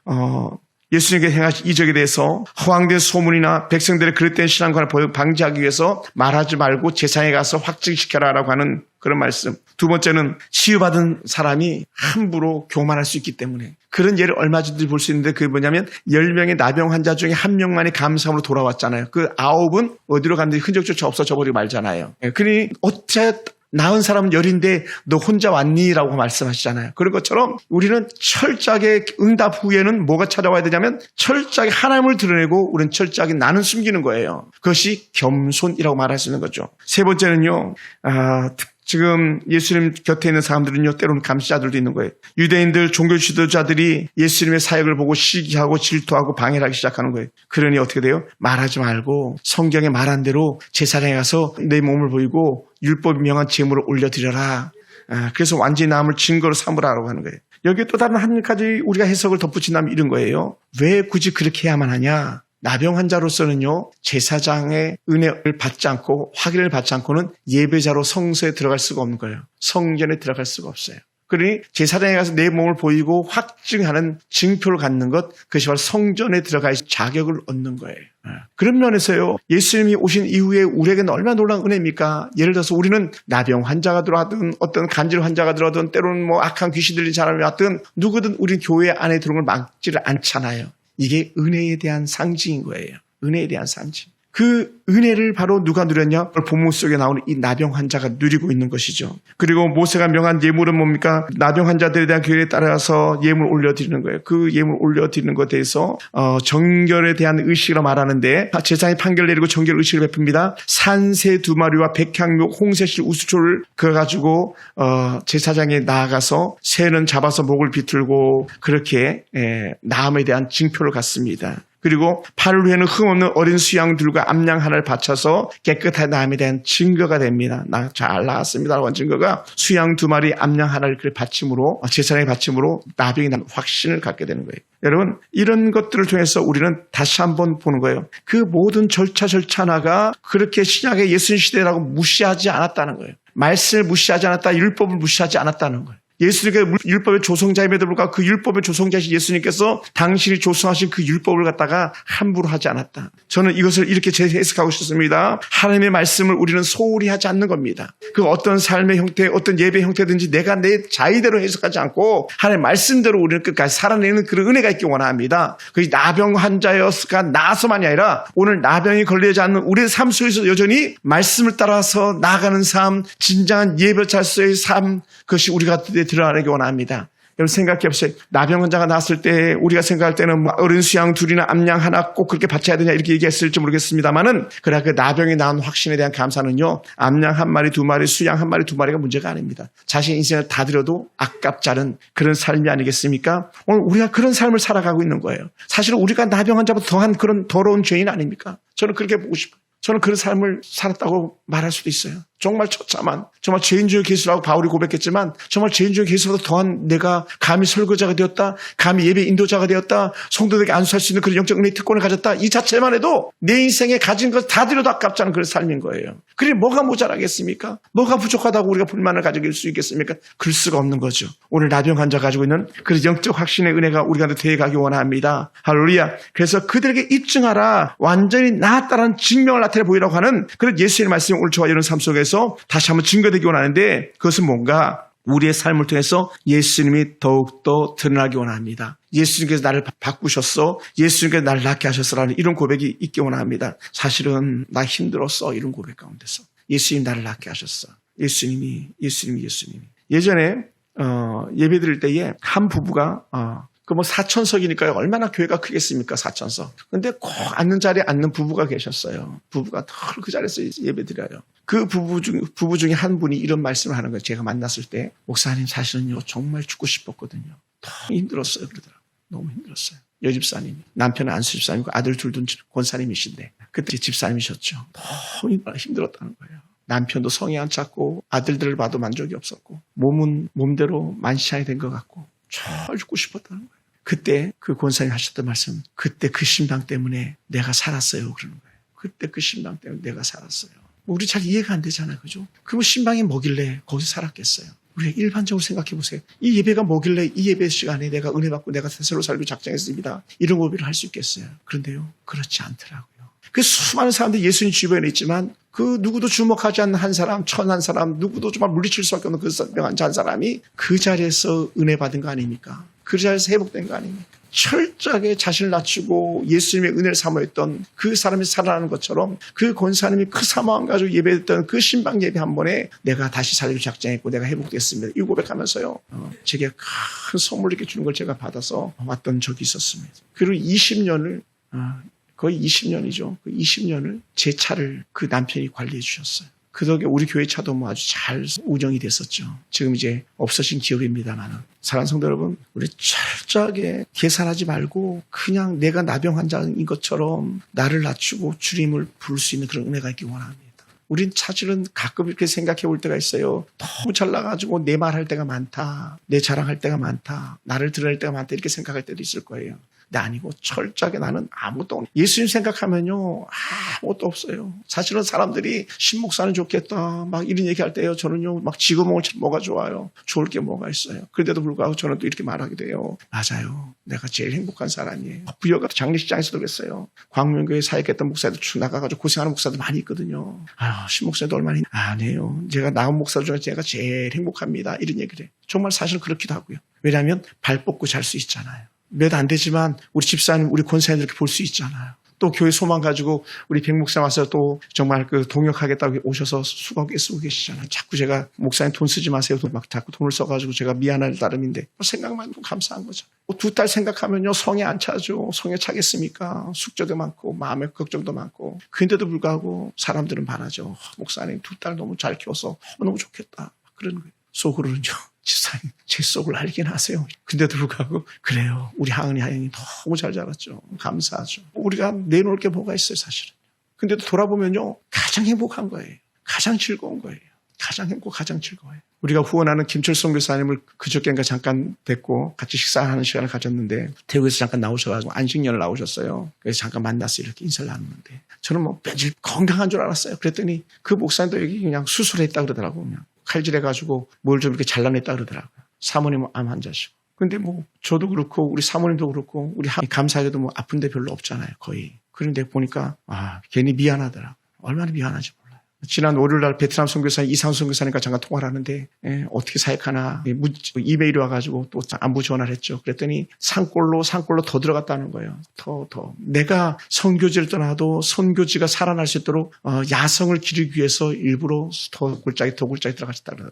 A: 예수님께 행하신 이적에 대해서 허황된 소문이나 백성들의 그릇된 신앙관을 방지하기 위해서 말하지 말고 제사장에 가서 확증시켜라라고 하는 그런 말씀. 두 번째는 치유받은 사람이 함부로 교만할 수 있기 때문에. 그런 예를 얼마 전에 볼 수 있는데, 그게 뭐냐면 10명의 나병 환자 중에 1명만이 감사함으로 돌아왔잖아요. 그 9은 어디로 갔는지 흔적조차 없어져 버리고 말잖아요. 그러니 어째 나은 사람은 10인데 너 혼자 왔니? 라고 말씀하시잖아요. 그런 것처럼 우리는 철저하게 응답 후에는 뭐가 찾아와야 되냐면 철저하게 하나님을 드러내고 우리는 철저하게 나는 숨기는 거예요. 그것이 겸손이라고 말할 수 있는 거죠. 세 번째는요, 지금 예수님 곁에 있는 사람들은요, 때로는 감시자들도 있는 거예요. 유대인들, 종교 지도자들이 예수님의 사역을 보고 시기하고 질투하고 방해를 하기 시작하는 거예요. 그러니 어떻게 돼요? 말하지 말고 성경에 말한 대로 제사장에 가서 내 몸을 보이고 율법이 명한 제물을 올려드려라. 그래서 완전히 남을 증거로 삼으라고 하는 거예요. 여기에 또 다른 한 가지 우리가 해석을 덧붙인다면 이런 거예요. 왜 굳이 그렇게 해야만 하냐? 나병 환자로서는요, 제사장의 은혜를 받지 않고 확인을 받지 않고는 예배자로 성소에 들어갈 수가 없는 거예요. 성전에 들어갈 수가 없어요. 그러니 제사장에 가서 내 몸을 보이고 확증하는 증표를 갖는 것, 그것이 바로 성전에 들어갈 자격을 얻는 거예요. 그런 면에서요, 예수님이 오신 이후에 우리에게는 얼마나 놀라운 은혜입니까? 예를 들어서 우리는 나병 환자가 들어왔든 어떤 간질 환자가 들어왔든 때로는 뭐 악한 귀신 들린 사람이 왔든 누구든 우리 교회 안에 들어오는 걸 막지를 않잖아요. 이게 은혜에 대한 상징인 거예요. 은혜에 대한 상징. 그 은혜를 바로 누가 누렸냐? 본문 속에 나오는 이 나병 환자가 누리고 있는 것이죠. 그리고 모세가 명한 예물은 뭡니까? 나병 환자들에 대한 규례에 따라서 예물 올려드리는 거예요. 그 예물 올려드리는 것에 대해서 정결에 대한 의식으로 말하는데, 제사장이 판결 내리고 정결 의식을 베풉니다. 산새 2마리와 백향목, 홍새실, 우수초를 그어가지고 제사장에 나아가서 새는 잡아서 목을 비틀고 그렇게 나음에 대한 징표를 갖습니다. 그리고 8일 후에는 흠없는 어린 수양들과 암양 하나를 바쳐서 깨끗한 나음에 대한 증거가 됩니다. 나 잘 나왔습니다라고 하는 증거가 수양 2마리, 암양 하나를 바침으로, 제사장의 바침으로 나병이 난 확신을 갖게 되는 거예요. 여러분, 이런 것들을 통해서 우리는 다시 한번 보는 거예요. 그 모든 절차 하나가 그렇게 신약의 예수님 시대라고 무시하지 않았다는 거예요. 말씀을 무시하지 않았다, 율법을 무시하지 않았다는 거예요. 예수님께서 율법의 조성자임에도 불구하고 그 율법의 조성자이신 예수님께서 당신이 조성하신 그 율법을 갖다가 함부로 하지 않았다. 저는 이것을 이렇게 재해석하고 싶습니다. 하나님의 말씀을 우리는 소홀히 하지 않는 겁니다. 그 어떤 삶의 형태, 어떤 예배 형태든지 내가 내 자의대로 해석하지 않고 하나님의 말씀대로 우리는 끝까지 살아내는 그런 은혜가 있기 원합니다. 그 나병 환자였가 나서만이 아니라 오늘 나병이 걸리지 않는 우리의 삶 속에서 여전히 말씀을 따라서 나아가는 삶, 진정한 예배자로서의 삶, 그것이 우리가 드러나기 원합니다. 여러분 생각해 보세요. 나병 환자가 나왔을 때 우리가 생각할 때는 어린 수양 둘이나 암양 하나 꼭 그렇게 바쳐야 되냐 이렇게 얘기했을지 모르겠습니다만은 그러나 그 나병이 나온 확신에 대한 감사는요. 암양 한 마리 두 마리 수양 한 마리 두 마리가 문제가 아닙니다. 자신의 인생을 다 드려도 아깝지 않은 그런 삶이 아니겠습니까? 오늘 우리가 그런 삶을 살아가고 있는 거예요. 사실은 우리가 나병 환자보다 더한 그런 더러운 죄인 아닙니까? 저는 그렇게 보고 싶어요. 저는 그런 삶을 살았다고 말할 수도 있어요. 정말 처참한, 정말 죄인 중에 계수라고 바울이 고백했지만 정말 죄인 중에 계수보다 더한 내가 감히 설교자가 되었다, 감히 예배 인도자가 되었다, 성도들에게 안수할 수 있는 그런 영적 은혜의 특권을 가졌다. 이 자체만 해도 내 인생에 가진 것 다 드려도 아깝지 않은 그런 삶인 거예요. 그래 뭐가 모자라겠습니까? 뭐가 부족하다고 우리가 불만을 가지고 있을 수 있겠습니까? 그럴 수가 없는 거죠. 오늘 나병 환자 가지고 있는 그런 영적 확신의 은혜가 우리한테 대가기 원합니다. 할렐루야. 그래서 그들에게 입증하라. 완전히 나았다는 증명을 나타내 보이라고 하는 그런 예수의 말씀이 오늘 저와 여러분 삶 속에서 다시 한번 증거되기 원하는데 그것은 뭔가 우리의 삶을 통해서 예수님이 더욱더 드러나기 원합니다. 예수님께서 나를 바꾸셨어. 예수님께서 나를 낫게 하셨어라는 이런 고백이 있기 원합니다. 사실은 나 힘들었어. 이런 고백 가운데서. 예수님 나를 낫게 하셨어. 예수님이. 예전에 예배 드릴 때에 한 부부가 그 4천석이니까요. 얼마나 교회가 크겠습니까? 4천석. 근데 꼭 앉는 자리에 앉는 부부가 계셨어요. 부부가 늘 그 자리에서 예배 드려요. 그 부부 중에 한 분이 이런 말씀을 하는 거예요. 제가 만났을 때 목사님 사실은요 정말 죽고 싶었거든요. 너무 힘들었어요. 그러더라고요. 너무 힘들었어요. 여집사님이. 남편은 안수 집사님이고 아들 둘도 권사님이신데 그때 집사님이셨죠. 너무 힘들었다는 거예요. 남편도 성이 안 찼고 아들들을 봐도 만족이 없었고 몸은 몸대로 만시창이 된 것 같고 잘 죽고 싶었다는 거예요. 그때 그 권사님 하셨던 말씀, 그때 그 신방 때문에 내가 살았어요. 그러는 거예요. 그때 그 신방 때문에 내가 살았어요. 우리 잘 이해가 안 되잖아요. 그죠? 그럼 신방이 뭐길래 거기서 살았겠어요? 우리가 일반적으로 생각해 보세요. 이 예배가 뭐길래 이 예배 시간에 내가 은혜 받고 내가 새로 살고 작정했습니다. 이런 고백을 할 수 있겠어요? 그런데요. 그렇지 않더라고요. 그 수많은 사람들이 예수님 주변에 있지만 그 누구도 주목하지 않는 한 사람, 천한 사람, 누구도 정말 물리칠 수밖에 없는 그 명한 한 사람이 그 자리에서 은혜 받은 거 아닙니까? 그 자리에서 회복된 거 아닙니까? 철저하게 자신을 낮추고 예수님의 은혜를 사모했던 그 사람이 살아나는 것처럼 그 권사님이 그 사모함 가지고 예배했던 그 신방 예배 한 번에 내가 다시 살기로 작정했고 내가 회복됐습니다. 이 고백하면서요. 제게 큰 선물을 이렇게 주는 걸 제가 받아서 왔던 적이 있었습니다. 그리고 20년을 거의 20년이죠. 그 20년을 제 차를 그 남편이 관리해 주셨어요. 그 덕에 우리 교회 차도 아주 잘 운영이 됐었죠. 지금 이제 없어진 기업입니다만 사랑하는 성도 여러분, 우리 철저하게 계산하지 말고 그냥 내가 나병 환자인 것처럼 나를 낮추고 주님을 부를 수 있는 그런 은혜가 있기 원합니다. 우린 사실은 가끔 이렇게 생각해 볼 때가 있어요. 너무 잘나가지고 내 말할 때가 많다. 내 자랑할 때가 많다. 나를 드러낼 때가 많다. 이렇게 생각할 때도 있을 거예요. 근데 아니고 철저하게 나는 아무것도 없는 예수님 생각하면요 아무것도 없어요. 사실은 사람들이 신목사는 좋겠다 막 이런 얘기할 때요 저는요 막 지금 뭐가 좋아요. 좋을 게 뭐가 있어요. 그런데도 불구하고 저는 또 이렇게 말하게 돼요. 맞아요. 내가 제일 행복한 사람이에요. 부여가 장례식장에서도 그랬어요. 광명교회 사역했던 목사들 쭉 나가가지고 고생하는 목사들 많이 있거든요. 신목사도 얼마나 아니에요. 제가 나온 목사 중에 제가 제일 행복합니다. 이런 얘기를 해요. 정말 사실 그렇기도 하고요. 왜냐하면 발 뻗고 잘 수 있잖아요. 몇 안 되지만 우리 집사님, 우리 권사님 이렇게 볼 수 있잖아요. 또 교회 소망 가지고 우리 백 목사 와서 또 정말 그 동역하겠다고 오셔서 수고하게 쓰고 계시잖아요. 자꾸 제가 목사님 돈 쓰지 마세요. 막 자꾸 돈을 써가지고 제가 미안할 따름인데 생각만 해도 감사한 거죠. 두 딸 생각하면요 성에 안 차죠. 성에 차겠습니까? 숙제도 많고 마음의 걱정도 많고 그런데도 불구하고 사람들은 말하죠. 목사님 두 딸 너무 잘 키워서 너무 좋겠다. 그러는 거예요. 속으로는요. 집사님 제 속을 알긴 하세요. 근데도 불구하고 그래요. 우리 하은이 너무 잘 자랐죠. 감사하죠. 우리가 내놓을 게 뭐가 있어요 사실은. 근데도 돌아보면요. 가장 행복한 거예요. 가장 즐거운 거예요. 가장 행복하고 가장 즐거워요. 우리가 후원하는 김철성 교사님을 그저께인가 잠깐 뵙고 같이 식사하는 시간을 가졌는데 태국에서 잠깐 나오셔가지고 안식년을 나오셨어요. 그래서 잠깐 만나서 이렇게 인사를 나누는데 저는 뭐 왠지 건강한 줄 알았어요. 그랬더니 그 목사님도 여기 그냥 수술했다 그러더라고요. 그냥. 칼질해가지고 뭘 좀 이렇게 잘라냈다 그러더라고요. 사모님은 암 환자시고. 근데 뭐 저도 그렇고 우리 사모님도 그렇고 우리 감사하게도 뭐 아픈 데 별로 없잖아요. 거의. 그런데 보니까 괜히 미안하더라고요. 얼마나 미안한지 몰라요. 지난 월요일날 베트남 선교사님 이상수 선교사님과 잠깐 통화를 하는데 어떻게 사역하나 이메일이 와가지고 또 안부 전화를 했죠. 그랬더니 산골로 더 들어갔다는 거예요. 더 내가 선교지를 떠나도 선교지가 살아날 수 있도록 야성을 기르기 위해서 일부러 더 골짜기 들어갔다는 거예요.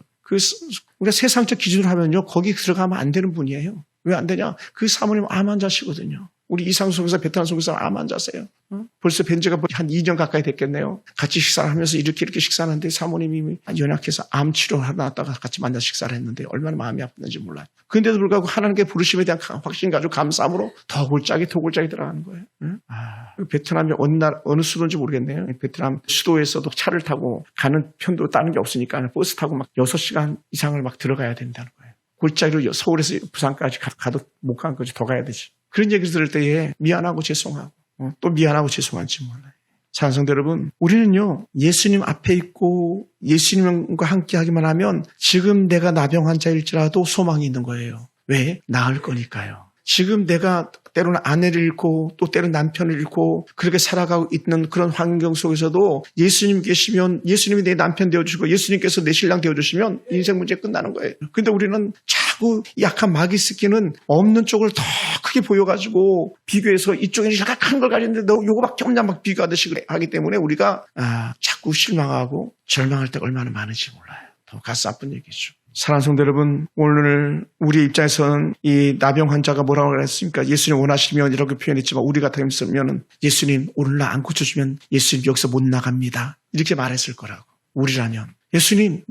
A: 우리가 세상적 기준으로 하면요 거기 들어가면 안 되는 분이에요. 왜 안 되냐? 그 사모님 암 환자시거든요. 우리 이상수 선교사, 베트남 선교사 암 환자세요. 벌써 뵌 지가 한 2년 가까이 됐겠네요. 같이 식사를 하면서 이렇게 식사하는데 사모님이 연약해서 암 치료를 하러 나왔다가 같이 만나서 식사를 했는데 얼마나 마음이 아픈지 몰라요. 그런데도 불구하고 하나님께 부르심에 대한 확신 가지고 감사함으로 더 골짜기 들어가는 거예요. 베트남이 어느 수도인지 모르겠네요. 베트남 수도에서도 차를 타고 가는 편도 다른 게 없으니까 버스 타고 막 6시간 이상을 막 들어가야 된다는 거예요. 골짜기로 서울에서 부산까지 가도 못 간 거지 더 가야 되지. 그런 얘기를 들을 때에 미안하고 죄송하고 또 미안하고 죄송한지 몰라요. 사랑하는 성도 여러분, 우리는요 예수님 앞에 있고 예수님과 함께 하기만 하면 지금 내가 나병 환자일지라도 소망이 있는 거예요. 왜? 나을 거니까요. 지금 내가 때로는 아내를 잃고 또 때로는 남편을 잃고 그렇게 살아가고 있는 그런 환경 속에서도 예수님 계시면 예수님이 내 남편 되어주시고 예수님께서 내 신랑 되어주시면 인생 문제 끝나는 거예요. 근데 우리는 자꾸 약한 마귀 새끼는 없는 쪽을 더 크게 보여가지고 비교해서 이쪽에는 약한 걸 가지는데 너 요거밖에 없냐 막 비교하듯이 하기 때문에 우리가 자꾸 실망하고 절망할 때가 얼마나 많은지 몰라요. 더 가슴 아픈 얘기죠. 사랑하는 성도 여러분, 오늘 우리 입장에서는 이 나병 환자가 뭐라고 그랬습니까? 예수님 원하시면 이렇게 표현했지만 우리 같으면 예수님 오늘 나 안 고쳐주면 예수님 여기서 못 나갑니다. 이렇게 말했을 거라고. 우리라면 예수님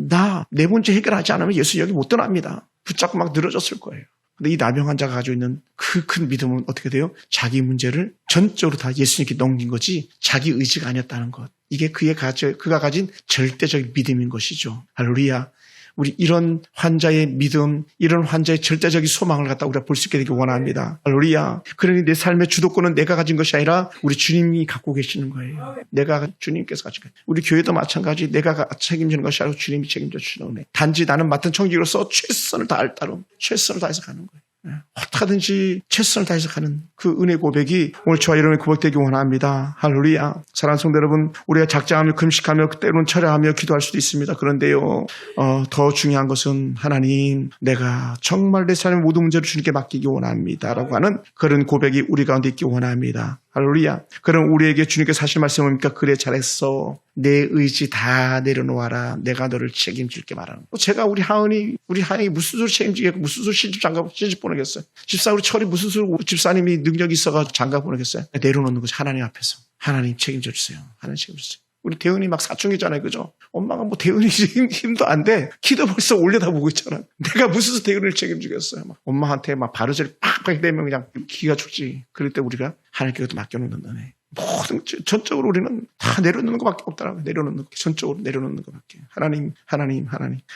A: 내 문제 해결하지 않으면 예수님 여기 못 떠납니다. 붙잡고 막 늘어졌을 거예요. 근데 이 나병 환자가 가지고 있는 그 큰 믿음은 어떻게 돼요? 자기 문제를 전적으로 다 예수님께 넘긴 거지 자기 의지가 아니었다는 것. 이게 그가 가진 절대적인 믿음인 것이죠. 할렐루야. 우리 이런 환자의 믿음, 이런 환자의 절대적인 소망을 갖다 우리가 볼 수 있게 되길 원합니다. 할렐루야. 그러니 내 삶의 주도권은 내가 가진 것이 아니라 우리 주님이 갖고 계시는 거예요. 주님께서 가진 거예요. 우리 교회도 마찬가지 내가 책임지는 것이 아니라 주님이 책임져 주시는 거예요. 단지 나는 맡은 청지기로서 최선을 다할 따름 최선을 다해서 가는 거예요. 어떻게든지 최선을 다해서 가는 그 은혜 고백이 오늘 저와 여러분의 고백되기 원합니다. 할렐루야. 사랑하는 성도 여러분, 우리가 작정하며 금식하며 때로는 철야하며 기도할 수도 있습니다. 그런데요, 더 중요한 것은 하나님, 내가 정말 내 삶의 모든 문제를 주님께 맡기기 원합니다. 라고 하는 그런 고백이 우리 가운데 있기 원합니다. 할렐루야. 그럼 우리에게 주님께서 하실 말씀은 뭡니까? 그래 잘했어. 내 의지 다 내려놓아라. 내가 너를 책임질게 말하는 거. 제가 우리 하은이 무슨 소리 책임지겠고 무슨 소리 시집 보내겠어요. 집사 우리 철이 무슨 소리 집사님이 능력이 있어가지고 장가 보내겠어요. 내려놓는 거죠. 하나님 앞에서. 하나님 책임져 주세요. 하나님 책임져 주세요. 우리 대은이 막 사춘기잖아요. 그죠? 엄마가 뭐 대은이 힘도 안 돼. 키도 벌써 올려다보고 있잖아. 내가 무슨 대은을 책임지겠어요. 막 엄마한테 막 바르질 팍팍 대면 그냥 기가 죽지. 그럴 때 우리가 하나님께 그것도 맡겨놓는 거네. 모든 전적으로 우리는 다 내려놓는 것밖에 없더라고요. 내려놓는 거. 전적으로 내려놓는 것밖에. 하나님.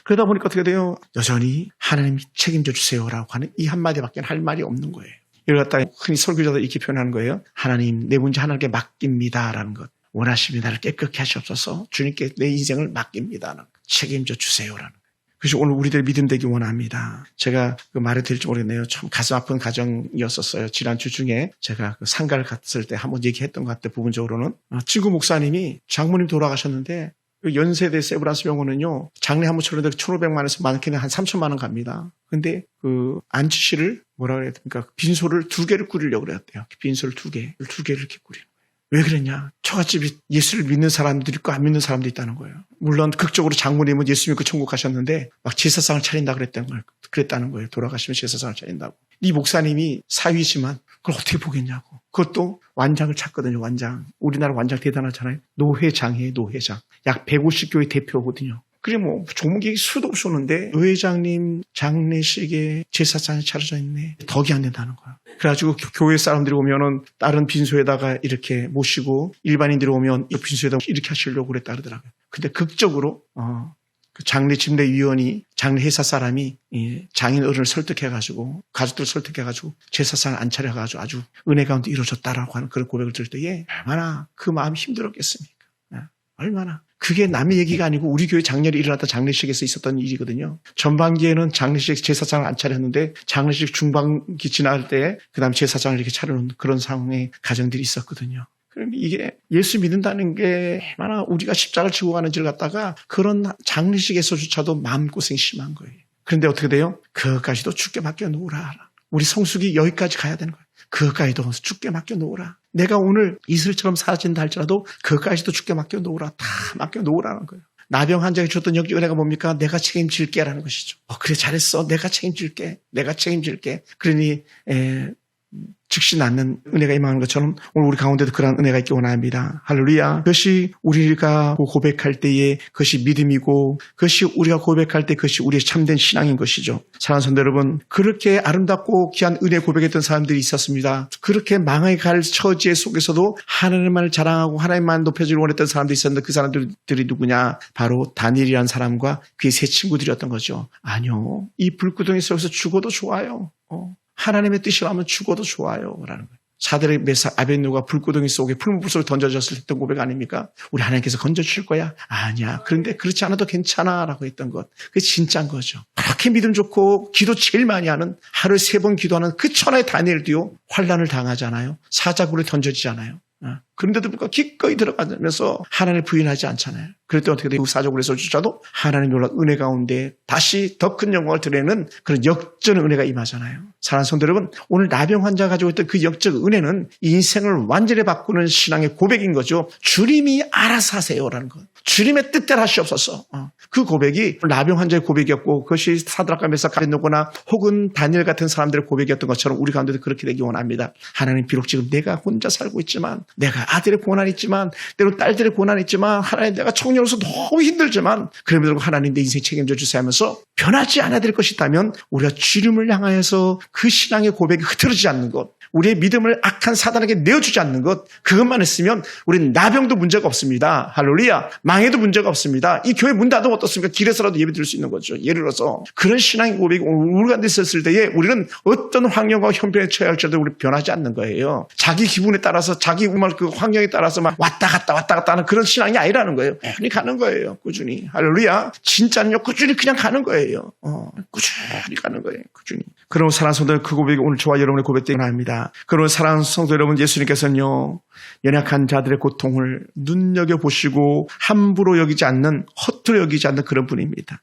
A: 그러다 보니까 어떻게 돼요? 여전히 하나님이 책임져 주세요라고 하는 이 한마디밖에 할 말이 없는 거예요. 이걸 갖다 흔히 설교자들 이렇게 표현하는 거예요. 하나님, 내 문제 하나님께 맡깁니다라는 것. 원하시면 나를 깨끗게 하시옵소서. 주님께 내 인생을 맡깁니다. 책임져 주세요라는 거예요. 그래서 오늘 우리들 믿음 되기 원합니다. 제가 그 말을 드릴지 모르겠네요. 참 가슴 아픈 가정이었었어요. 지난주 중에 제가 그 상가를 갔을 때 한번 얘기했던 것 같아요. 부분적으로는 친구 목사님이 장모님 돌아가셨는데 그 연세대 세브란스 병원은요. 장례 한번 치르는데 1,500만 원에서 많게는 한 3,000만 원 갑니다. 근데 그 안치실을 뭐라 그래야 됩니까? 빈소를 2개를 꾸리려고 그랬대요. 빈소를 2개를 이렇게 꾸리는. 왜 그랬냐? 처갓집이 예수를 믿는 사람도 있고 안 믿는 사람도 있다는 거예요. 물론 극적으로 장모님은 예수 믿고 천국 가셨는데 막 제사상을 차린다 그랬다는 거예요. 돌아가시면 제사상을 차린다고. 이 목사님이 사위지만 그걸 어떻게 보겠냐고. 그것도 완장을 찾거든요. 완장. 우리나라 완장 대단하잖아요. 노회장이에요. 노회장. 약 150교회 대표거든요. 그래 뭐 조문객이 수도 없었는데 노회장님 장례식에 제사상이 차려져 있네. 덕이 안 된다는 거야. 그래가지고 교회 사람들이 오면은 다른 빈소에다가 이렇게 모시고 일반인들이 오면 이 빈소에다가 이렇게 하시려고 그랬다 그러더라고요. 근데 극적으로 그 장례 집례위원이 장례 회사 사람이 장인 어른을 설득해가지고 가족들을 설득해가지고 제사상을 안 차려가지고 아주 은혜 가운데 이루어졌다라고 하는 그런 고백을 들을 때에 얼마나 그 마음이 힘들었겠습니까? 얼마나. 그게 남의 얘기가 아니고 우리 교회 장례를 일어났던 장례식에서 있었던 일이거든요. 전반기에는 장례식 제사상을 안 차렸는데 장례식 중반기 지날 때 그 다음에 제사상을 이렇게 차려놓은 그런 상황의 가정들이 있었거든요. 그럼 이게 예수 믿는다는 게 얼마나 우리가 십자가를 지고 가는지를 갖다가 그런 장례식에서조차도 마음고생이 심한 거예요. 그런데 어떻게 돼요? 그것까지도 주께 맡겨놓으라. 우리 성숙이 여기까지 가야 되는 거예요. 그것까지도 주께 맡겨놓으라. 내가 오늘 이슬처럼 사라진다 할지라도 그것까지도 주께 맡겨놓으라. 다 맡겨놓으라는 거예요. 나병 환자에게 줬던 은혜가 뭡니까? 내가 책임질게라는 것이죠. 그래 잘했어. 내가 책임질게. 내가 책임질게. 그러니 즉시 낫는 은혜가 임하는 것처럼 오늘 우리 가운데도 그러한 은혜가 있기 원합니다. 할렐루야. 그것이 우리가 고백할 때에 그것이 믿음이고 그것이 우리가 고백할 때 그것이 우리의 참된 신앙인 것이죠. 사랑하는 성도 여러분, 그렇게 아름답고 귀한 은혜 고백했던 사람들이 있었습니다. 그렇게 망해 갈 처지 속에서도 하나님만을 자랑하고 하나님만 높여주길 원했던 사람들이 있었는데 그 사람들이 누구냐? 바로 다니엘이라는 사람과 그의 세 친구들이었던 거죠. 아니요. 이 불구덩이 속에서 죽어도 좋아요. 하나님의 뜻이라면 죽어도 좋아요. 라는 거예요. 사드락 메삭 아벳느고가 불구덩이 속에 풀무불 속에 던져졌을 때 했던 고백 아닙니까? 우리 하나님께서 건져주실 거야? 아니야. 그런데 그렇지 않아도 괜찮아. 라고 했던 것. 그게 진짜인 거죠. 그렇게 믿음 좋고 기도 제일 많이 하는 하루에 3번 기도하는 그 천하의 다니엘도요. 환난을 당하잖아요. 사자굴에 던져지잖아요. 그런데도 불구하고 기꺼이 들어가면서 하나님을 부인하지 않잖아요. 그럴 때 어떻게 돼요? 그 사자굴에서조차도 하나님의 놀라운 은혜 가운데 다시 더 큰 영광을 드리는 그런 역전의 은혜가 임하잖아요. 사랑하는 성도 여러분, 오늘 나병 환자가 가지고 있던 그 역적 은혜는 인생을 완전히 바꾸는 신앙의 고백인 거죠. 주님이 알아서 하세요라는 것. 주님의 뜻대로 하시옵소서. 그 고백이 나병 환자의 고백이었고 그것이 사드락과 메삭 아벳느고나 혹은 다니엘 같은 사람들의 고백이었던 것처럼 우리 가운데도 그렇게 되기 원합니다. 하나님 비록 지금 내가 혼자 살고 있지만 내가 아들의 고난이 있지만 때로 딸들의 고난이 있지만 하나님 내가 청년으로서 너무 힘들지만 그럼에도 불구하고 하나님 내 인생 책임져 주세요 하면서 변하지 않아야 될 것이 있다면 우리가 주님을 향하여서 그 신앙의 고백이 흐트러지지 않는 것, 우리의 믿음을 악한 사단에게 내어주지 않는 것, 그것만 했으면 우리는 나병도 문제가 없습니다. 할렐루야. 망해도 문제가 없습니다. 이 교회 문 닫으면 어떻습니까? 길에서라도 예배 드릴 수 있는 거죠. 예를 들어서 그런 신앙의 고백이 우리 가운데 있었을 때에 우리는 어떤 환경과 형편에 처해 할지라도 우리 변하지 않는 거예요. 자기 기분에 따라서 자기 그 환경에 따라서 막 왔다 갔다 하는 그런 신앙이 아니라는 거예요. 꾸준히 가는 거예요. 꾸준히. 할렐루야. 진짜는요. 꾸준히 그냥 가는 거예요. 꾸준히 가는 거예요. 꾸준히. 그럼 사랑하는 성도들, 그 고백이 오늘 저와 여러분의 고백되기 원합니다. 그럼 사랑하는 성도 여러분, 예수님께서는요 연약한 자들의 고통을 눈여겨보시고 함부로 여기지 않는, 허투루 여기지 않는 그런 분입니다.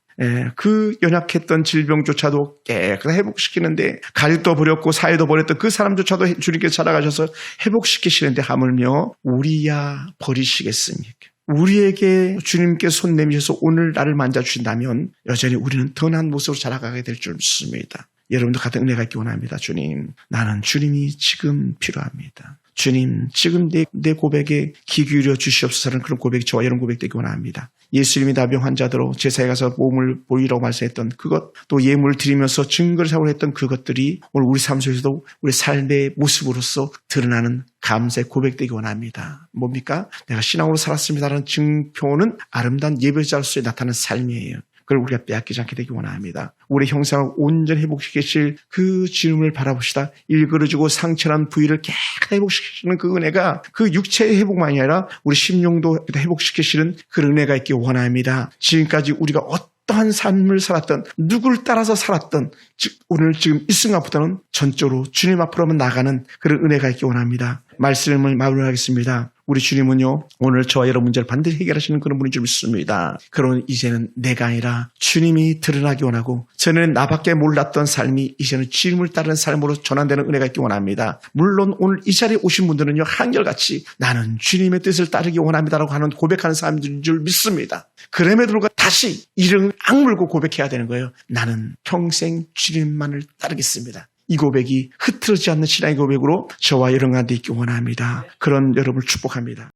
A: 그 연약했던 질병조차도 깨끗하게 회복시키는데 가족도 버렸고 사회도 버렸던 그 사람조차도 주님께서 찾아가셔서 회복시키시는데 하물며 우리야 버리시겠습니까? 우리에게 주님께 손 내미셔서 오늘 나를 만져주신다면 여전히 우리는 더 나은 모습으로 자라가게 될 줄 믿습니다. 여러분도 같은 은혜가 있기 원합니다. 주님, 나는 주님이 지금 필요합니다. 주님, 지금 내 고백에 귀 기울여 주시옵소서라는 그런 고백이 저와 여러분 고백되기 원합니다. 예수님이 나병 환자들로 제사에 가서 몸을 보이라고 말씀했던 그것, 또 예물을 드리면서 증거를 세우려 했던 그것들이 오늘 우리 삶 속에서도 우리 삶의 모습으로서 드러나는 감사의 고백되기 원합니다. 뭡니까? 내가 신앙으로 살았습니다라는 증표는 아름다운 예배자로서의 나타나는 삶이에요. 그걸 우리가 빼앗기지 않게 되기 원합니다. 우리 형상을 온전히 회복시키실 그 주님을 바라봅시다. 일그러지고 상처난 부위를 깨끗하게 회복시키시는 그 은혜가 그 육체의 회복만이 아니라 우리 심령도 회복시키시는 그 은혜가 있기 원합니다. 지금까지 우리가 어떠한 삶을 살았던, 누구를 따라서 살았던, 즉 오늘 지금 이 순간부터는 전적으로 주님 앞으로만 나가는 그런 은혜가 있기 원합니다. 말씀을 마무리하겠습니다. 우리 주님은요 오늘 저와 여러분 문제를 반드시 해결하시는 그런 분인 줄 믿습니다. 그러면 이제는 내가 아니라 주님이 드러나기 원하고 전에는 나밖에 몰랐던 삶이 이제는 주님을 따르는 삶으로 전환되는 은혜가 있기 원합니다. 물론 오늘 이 자리에 오신 분들은요 한결같이 나는 주님의 뜻을 따르기 원합니다라고 하는 고백하는 사람들인 줄 믿습니다. 그럼에도 불구하고 다시 이를 악물고 고백해야 되는 거예요. 나는 평생 주님만을 따르겠습니다. 이 고백이 흐트러지지 않는 신앙의 고백으로 저와 여러분 가운데 있기 원합니다. 그런 여러분을 축복합니다.